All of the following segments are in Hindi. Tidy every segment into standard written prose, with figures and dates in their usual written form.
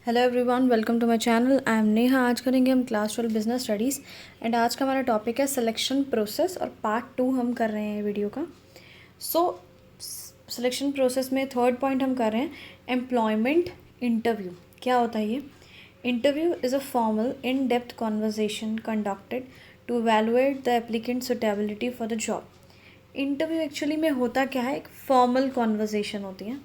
Hello everyone, welcome to my channel. I am Neha. आज करेंगे हम क्लास 12 बिजनेस स्टडीज़ एंड आज का हमारा टॉपिक है सिलेक्शन प्रोसेस और पार्ट 2 हम कर रहे हैं वीडियो का। सिलेक्शन प्रोसेस में थर्ड पॉइंट हम कर रहे हैं एम्प्लॉयमेंट इंटरव्यू। क्या होता है ये? Interview is a formal in depth conversation conducted to evaluate the applicant suitability for the job. Interview actually में होता क्या है? एक फॉर्मल कॉन्वर्जेसन होती है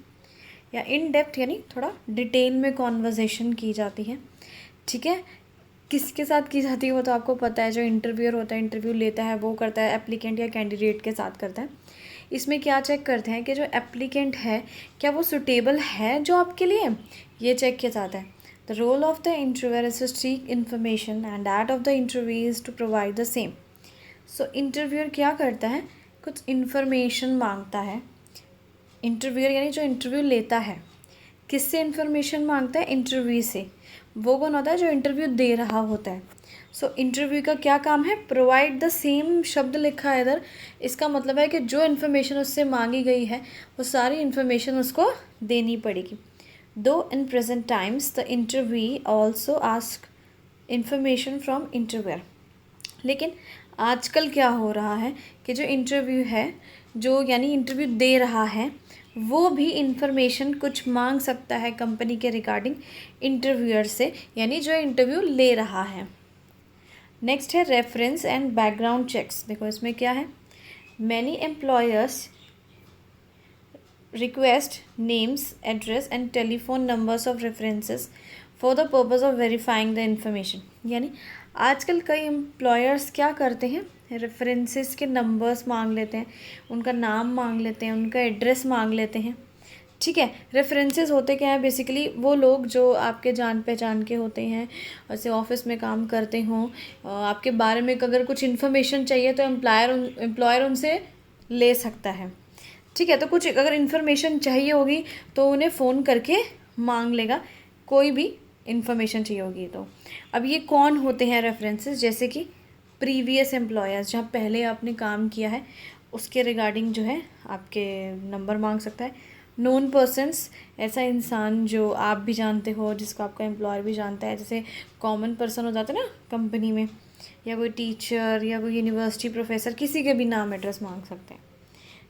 या इन डेप्थ यानी थोड़ा डिटेल में कॉन्वर्जेसन की जाती है। ठीक है, किसके साथ की जाती है वो तो आपको पता है। जो इंटरव्यूअर होता है, इंटरव्यू लेता है, वो करता है एप्लीकेंट या कैंडिडेट के साथ करता है। इसमें क्या चेक करते हैं कि जो एप्लीकेंट है क्या वो सुटेबल है जॉब के लिए, ये चेक किया जाता है। The role of the interviewer is to seek information and that of the interview is to provide the same. So interviewer क्या करता है? कुछ इन्फॉर्मेशन मांगता है। इंटरव्यूअर यानी जो इंटरव्यू लेता है, किससे इन्फॉर्मेशन मांगता है? इंटरव्यू से। वो कौन होता है? जो इंटरव्यू दे रहा होता है। सो इंटरव्यू का क्या काम है? प्रोवाइड द सेम शब्द लिखा है इधर। इसका मतलब है कि जो इन्फॉर्मेशन उससे मांगी गई है वो सारी इन्फॉर्मेशन उसको देनी पड़ेगी। दो in present times the interview also ask information from interviewer. लेकिन आजकल क्या हो रहा है कि जो इंटरव्यू है, जो यानी इंटरव्यू दे रहा है, वो भी इंफॉर्मेशन कुछ मांग सकता है कंपनी के रिगार्डिंग इंटरव्यूअर से, यानी जो इंटरव्यू ले रहा है। नेक्स्ट है रेफरेंस एंड बैकग्राउंड चेक्स। देखो इसमें क्या है? Many employers request names, address and telephone numbers of references for the purpose of verifying the information. यानी आजकल कई एम्प्लॉयर्स क्या करते हैं? रेफरेंसेस के नंबर्स मांग लेते हैं, उनका नाम मांग लेते हैं, उनका एड्रेस मांग लेते हैं। ठीक है, रेफरेंसेस होते क्या है? बेसिकली वो लोग जो आपके जान पहचान के होते हैं, जैसे ऑफिस में काम करते हों, आपके बारे में अगर कुछ इन्फॉर्मेशन चाहिए तो एम्प्लॉयर उनसे ले सकता है। ठीक है, तो कुछ अगर इन्फॉर्मेशन चाहिए होगी तो उन्हें फ़ोन करके मांग लेगा, कोई भी इन्फॉर्मेशन चाहिए होगी तो। अब ये कौन होते हैं रेफरेंसेस? जैसे कि प्रीवियस एम्प्लॉयर्स, जहाँ पहले आपने काम किया है उसके रिगार्डिंग जो है आपके नंबर मांग सकता है। नोन पर्सन्स, ऐसा इंसान जो आप भी जानते हो, जिसको आपका एम्प्लॉयर भी जानता है, जैसे कॉमन पर्सन हो जाता है ना कंपनी में, या कोई टीचर या कोई यूनिवर्सिटी प्रोफेसर, किसी के भी नाम एड्रेस मांग सकते हैं।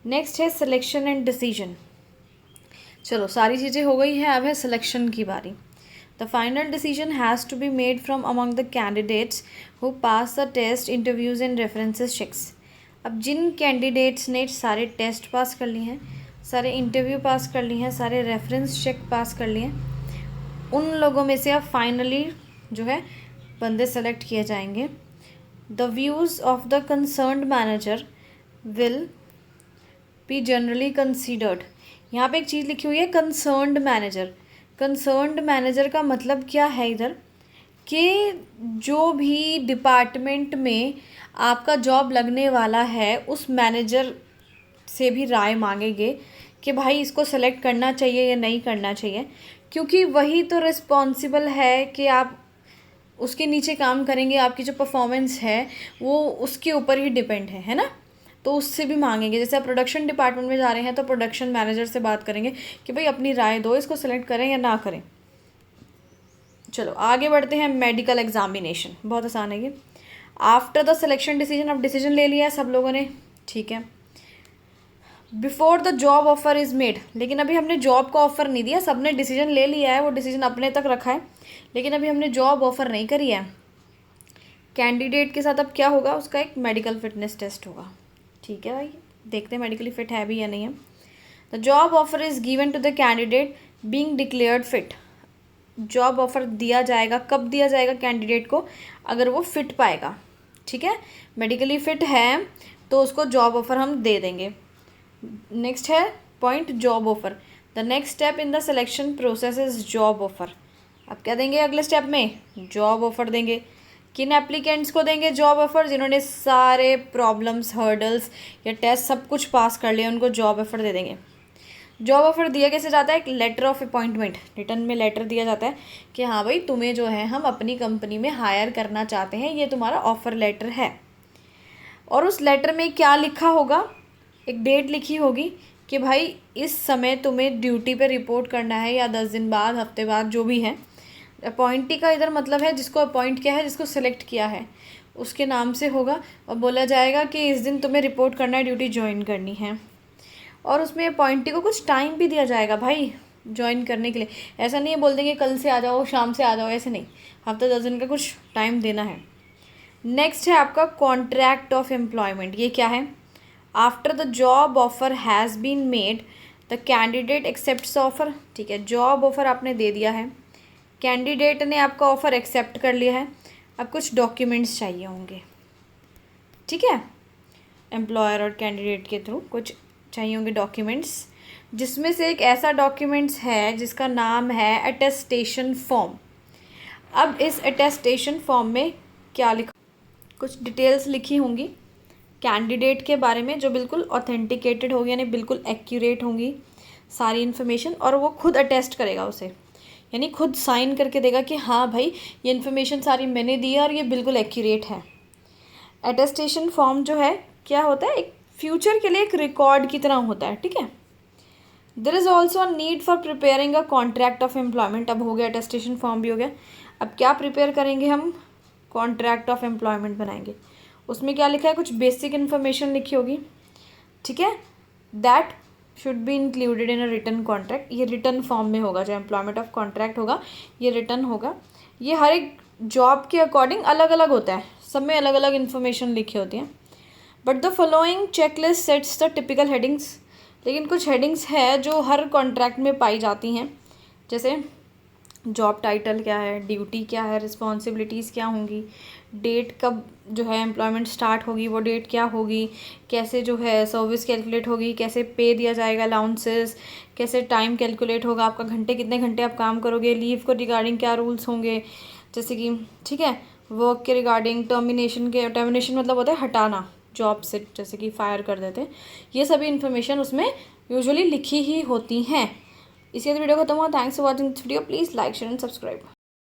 नेक्स्ट है सिलेक्शन एंड डिसीजन। चलो सारी चीज़ें हो गई है, अब है सिलेक्शन की बारी। The final decision has to be made from among the candidates who pass the test, interviews and references checks. अब जिन कैंडिडेट्स ने सारे टेस्ट पास कर लिए हैं, सारे इंटरव्यू पास कर लिए हैं, सारे रेफरेंस चेक पास कर लिए हैं, उन लोगों में से अब फाइनली जो है बंदे सेलेक्ट किए जाएंगे। The views of the concerned manager will be generally considered. यहाँ पे एक चीज़ लिखी हुई है, कंसर्न्ड मैनेजर। कंसर्न्ड मैनेजर का मतलब क्या है इधर? कि जो भी डिपार्टमेंट में आपका जॉब लगने वाला है, उस मैनेजर से भी राय मांगेंगे कि भाई इसको सेलेक्ट करना चाहिए या नहीं करना चाहिए, क्योंकि वही तो रिस्पॉन्सिबल है कि आप उसके नीचे काम करेंगे। आपकी जो परफॉर्मेंस है वो उसके ऊपर ही डिपेंड है ना। तो उससे भी मांगेंगे। जैसे आप प्रोडक्शन डिपार्टमेंट में जा रहे हैं तो प्रोडक्शन मैनेजर से बात करेंगे कि भाई अपनी राय दो, इसको सेलेक्ट करें या ना करें। चलो आगे बढ़ते हैं। मेडिकल एग्जामिनेशन बहुत आसान है ये। आफ्टर द सिलेक्शन डिसीजन, अब डिसीजन ले लिया है सब लोगों ने, ठीक है। Before the job offer is made, लेकिन अभी हमने जॉब का ऑफर नहीं दिया, सबने डिसीजन ले लिया है, वो डिसीजन अपने तक रखा है, लेकिन अभी हमने जॉब ऑफर नहीं करी है। कैंडिडेट के साथ अब क्या होगा? उसका एक मेडिकल फिटनेस टेस्ट होगा। ठीक है भाई, देखते हैं मेडिकली फिट है भी या नहीं है। The job offer is given to the candidate being declared fit. Job offer दिया जाएगा, कब दिया जाएगा कैंडिडेट को? अगर वो फिट पाएगा। ठीक है, मेडिकली फिट है तो उसको जॉब ऑफर हम दे देंगे। नेक्स्ट है point job offer. The next step in the selection process is job offer. अब क्या देंगे अगले स्टेप में? जॉब ऑफर देंगे। किन एप्लीकेंट्स को देंगे जॉब ऑफर? जिन्होंने सारे प्रॉब्लम्स, हर्डल्स या टेस्ट सब कुछ पास कर लिया, उनको जॉब ऑफर दे देंगे। जॉब ऑफर दिया कैसे जाता है? एक लेटर ऑफ अपॉइंटमेंट, रिटर्न में लेटर दिया जाता है कि हाँ भाई तुम्हें जो है हम अपनी कंपनी में हायर करना चाहते हैं, ये तुम्हारा ऑफर लेटर है। और उस लेटर में क्या लिखा होगा? एक डेट लिखी होगी कि भाई इस समय तुम्हें ड्यूटी पे रिपोर्ट करना है, या 10 दिन बाद, हफ्ते बाद, जो भी है, अपॉइंटी का इधर मतलब है जिसको अपॉइंट किया है, जिसको सेलेक्ट किया है उसके नाम से होगा, और बोला जाएगा कि इस दिन तुम्हें रिपोर्ट करना है, ड्यूटी ज्वाइन करनी है। और उसमें अपॉइंटी को कुछ टाइम भी दिया जाएगा भाई ज्वाइन करने के लिए। ऐसा नहीं है बोल देंगे कल से आ जाओ, शाम से आ जाओ, ऐसे नहीं, हफ्ता 10 दिन का कुछ टाइम देना है। नेक्स्ट है आपका कॉन्ट्रैक्ट ऑफ एम्प्लॉयमेंट। ये क्या है? After the job offer has been made the candidate accepts offer. ठीक है, जॉब ऑफर आपने दे दिया है, कैंडिडेट ने आपका ऑफ़र एक्सेप्ट कर लिया है, अब कुछ डॉक्यूमेंट्स चाहिए होंगे। ठीक है, एम्प्लॉयर और कैंडिडेट के थ्रू कुछ चाहिए होंगे डॉक्यूमेंट्स, जिसमें से एक ऐसा डॉक्यूमेंट्स है जिसका नाम है अटेस्टेशन फॉर्म। अब इस अटेस्टेशन फॉर्म में क्या लिखा, कुछ डिटेल्स लिखी होंगी कैंडिडेट के बारे में जो बिल्कुल ऑथेंटिकेटेड होगी, यानी बिल्कुल एक्यूरेट होंगी सारी इन्फॉर्मेशन, और वो खुद अटेस्ट करेगा उसे, यानी खुद साइन करके देगा कि हाँ भाई ये इन्फॉर्मेशन सारी मैंने दी है और ये बिल्कुल एक्यूरेट है। अटेस्टेशन फॉर्म जो है क्या होता है, एक फ्यूचर के लिए एक रिकॉर्ड की तरह होता है। ठीक है, there is also a need for preparing a contract of employment. अब हो गया अटेस्टेशन फॉर्म भी हो गया, अब क्या प्रिपेयर करेंगे हम, कॉन्ट्रैक्ट ऑफ एम्प्लॉयमेंट बनाएंगे। उसमें क्या लिखा है, कुछ बेसिक इन्फॉर्मेशन लिखी होगी। ठीक है, that should be included in a written contract. ये रिटन फॉर्म में होगा, जो एम्प्लॉयमेंट ऑफ कॉन्ट्रैक्ट होगा ये रिटन होगा। ये हर एक जॉब के अकॉर्डिंग अलग अलग होता है, सब में अलग अलग इन्फॉर्मेशन लिखी होती हैं। But the following checklist sets the typical headings. लेकिन कुछ हेडिंग्स है जो हर कॉन्ट्रैक्ट में पाई जाती हैं, जैसे जॉब टाइटल क्या है, ड्यूटी क्या है, रिस्पॉन्सिबिलिटीज़ क्या होंगी, डेट कब जो है एम्प्लॉयमेंट स्टार्ट होगी वो डेट क्या होगी, कैसे जो है सर्विस कैलकुलेट होगी, कैसे पे दिया जाएगा अलाउंसेस, कैसे टाइम कैलकुलेट होगा, आपका घंटे कितने घंटे आप काम करोगे, लीव को रिगार्डिंग क्या रूल्स होंगे, जैसे कि ठीक है वर्क के रिगार्डिंग, टर्मिनेशन मतलब होता है हटाना जॉब से, जैसे कि फायर कर देते हैं, ये सभी इन्फॉर्मेशन उसमें यूजुअली लिखी ही होती हैं। इसके बाद वीडियो खत्म हुआ। Thanks for watching this video, please like share and subscribe.